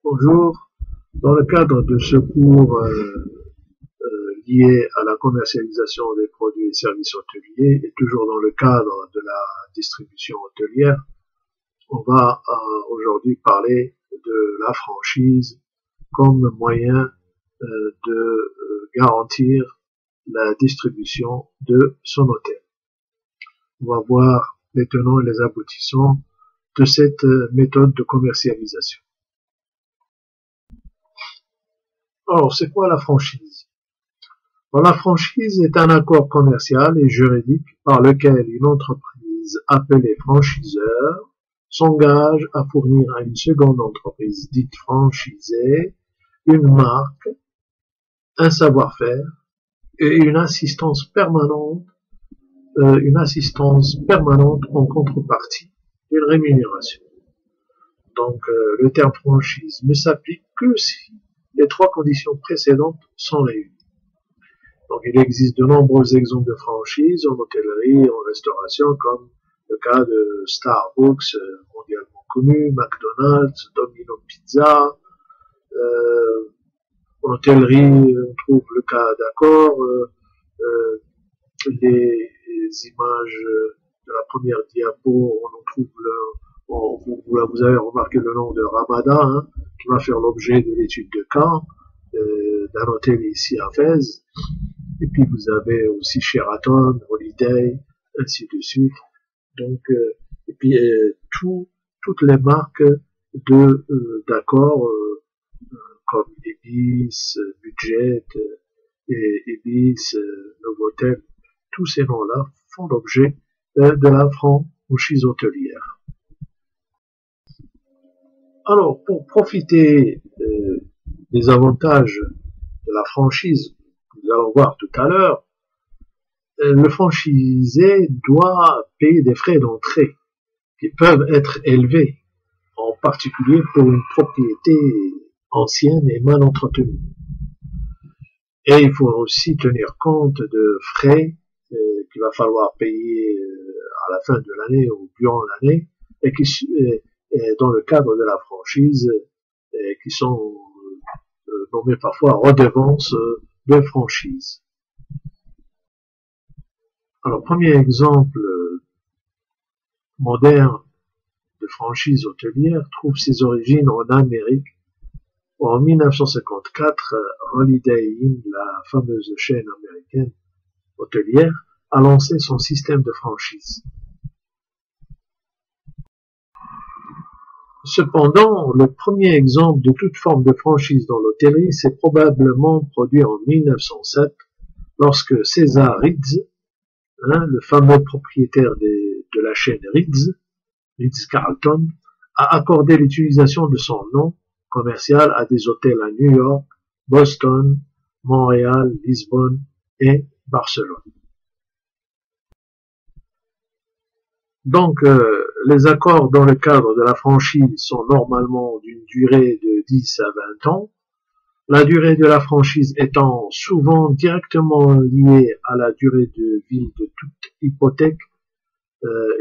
Bonjour. Dans le cadre de ce cours lié à la commercialisation des produits et services hôteliers et toujours dans le cadre de la distribution hôtelière, on va aujourd'hui parler de la franchise comme moyen de garantir la distribution de son hôtel. On va voir les tenants et les aboutissants de cette méthode de commercialisation. Alors, c'est quoi la franchise? Alors, la franchise est un accord commercial et juridique par lequel une entreprise appelée franchiseur s'engage à fournir à une seconde entreprise dite franchisée une marque, un savoir-faire et une assistance permanente en contrepartie d'une rémunération. Donc, le terme franchise ne s'applique que si les trois conditions précédentes sont réunies. Donc, il existe de nombreux exemples de franchises en hôtellerie, en restauration, comme le cas de Starbucks, mondialement connu, McDonald's, Domino Pizza. En hôtellerie, on trouve le cas d'Accor, les images de la première diapo, on en trouve vous avez remarqué le nom de Ramada, hein, qui va faire l'objet de l'étude de cas d'un hôtel ici à Fès. Et puis vous avez aussi Sheraton, Holiday, ainsi de suite. Donc, et puis toutes les marques d'Accor, comme Ibis, Budget, et Ibis, Novotel, tous ces noms-là font l'objet de la franchise hôtelière. Alors, pour profiter des avantages de la franchise, que nous allons voir tout à l'heure, le franchisé doit payer des frais d'entrée qui peuvent être élevés, en particulier pour une propriété ancienne et mal entretenue. Et il faut aussi tenir compte de frais qu'il va falloir payer à la fin de l'année ou durant l'année et qui dans le cadre de la franchise qui sont nommés parfois redevances de franchise. Alors, premier exemple moderne de franchise hôtelière trouve ses origines en Amérique. En 1954, Holiday Inn, la fameuse chaîne américaine hôtelière, a lancé son système de franchise. Cependant, le premier exemple de toute forme de franchise dans l'hôtellerie s'est probablement produit en 1907, lorsque César Ritz, le fameux propriétaire de la chaîne Ritz-Carlton, a accordé l'utilisation de son nom commercial à des hôtels à New York, Boston, Montréal, Lisbonne et Barcelone. Donc, les accords dans le cadre de la franchise sont normalement d'une durée de 10 à 20 ans, la durée de la franchise étant souvent directement liée à la durée de vie de toute hypothèque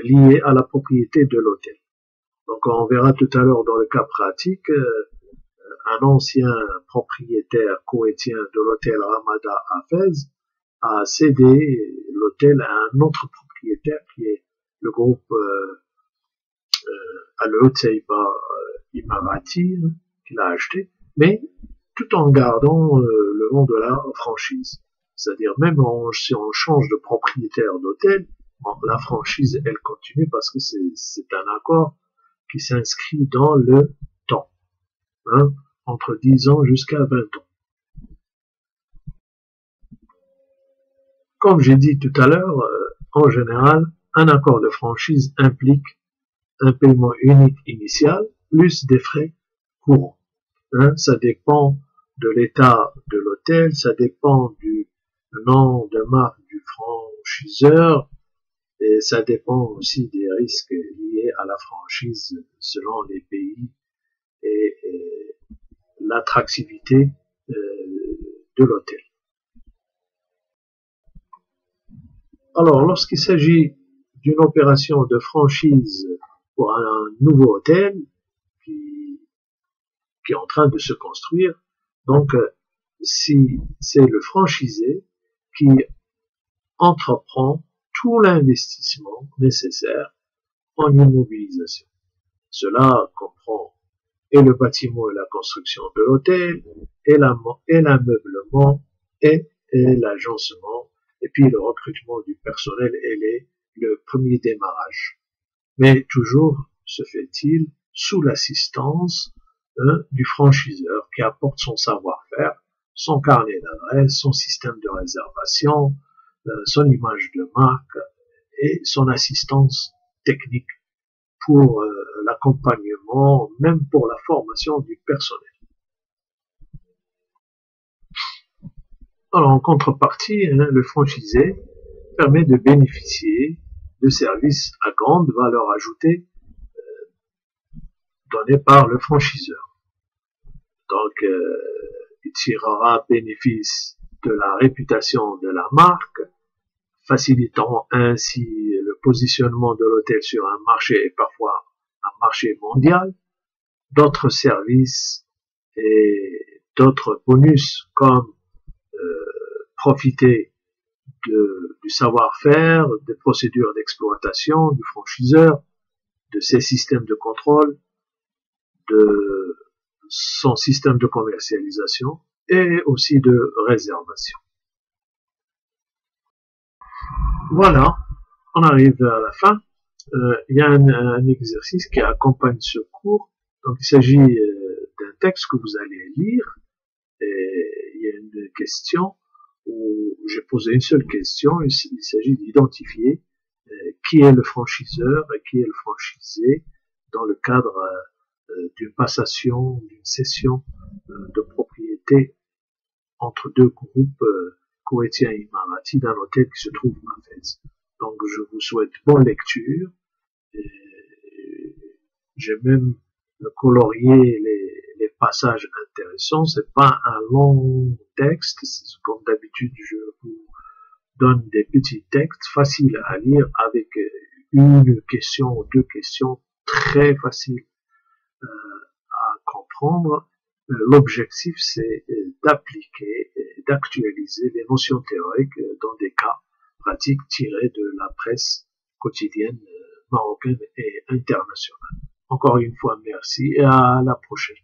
liée à la propriété de l'hôtel. Donc, on verra tout à l'heure dans le cas pratique, un ancien propriétaire koweïtien de l'hôtel Ramada à Fès a cédé l'hôtel à un autre propriétaire qui est le groupe Al-Utayba Imarati, qu'il a acheté, mais tout en gardant le nom de la franchise. C'est-à-dire, même si on change de propriétaire d'hôtel, la franchise, elle continue parce que c'est un accord qui s'inscrit dans le temps, hein, entre 10 ans jusqu'à 20 ans. Comme j'ai dit tout à l'heure, en général, un accord de franchise implique un paiement unique initial plus des frais courants. Hein, ça dépend de l'état de l'hôtel, ça dépend du nom de marque du franchiseur et ça dépend aussi des risques liés à la franchise selon les pays et l'attractivité de l'hôtel. Alors, lorsqu'il s'agit d'une opération de franchise pour un nouveau hôtel qui est en train de se construire. Donc, si c'est le franchisé qui entreprend tout l'investissement nécessaire en immobilisation. Cela comprend et le bâtiment et la construction de l'hôtel, et l'ameublement, et l'agencement, et puis le recrutement du personnel et le premier démarrage. Mais toujours se fait-il sous l'assistance du franchiseur qui apporte son savoir-faire, son carnet d'adresse, son système de réservation, son image de marque et son assistance technique pour l'accompagnement, même pour la formation du personnel. Alors, en contrepartie, le franchisé permet de bénéficier de services à grande valeur ajoutée donnés par le franchiseur. Donc, il tirera bénéfice de la réputation de la marque, facilitant ainsi le positionnement de l'hôtel sur un marché et parfois un marché mondial, d'autres services et d'autres bonus comme profiter du savoir-faire, des procédures d'exploitation du franchiseur, de ses systèmes de contrôle, de son système de commercialisation et aussi de réservation. Voilà, on arrive à la fin. Il y a un exercice qui accompagne ce cours. Donc, il s'agit d'un texte que vous allez lire. Et il y a une question où j'ai posé une seule question. Il s'agit d'identifier qui est le franchiseur et qui est le franchisé dans le cadre d'une passation, d'une cession de propriété entre deux groupes, Koweïtiens et Imarati, d'un hôtel qui se trouve à Fès. Donc, je vous souhaite bonne lecture. J'ai même colorié les passages intéressants. C'est pas un long texte. Comme d'habitude, je vous donne des petits textes faciles à lire avec une question ou deux questions très faciles à comprendre. L'objectif, c'est d'appliquer et d'actualiser les notions théoriques dans des cas pratiques tirés de la presse quotidienne marocaine et internationale. Encore une fois, merci et à la prochaine.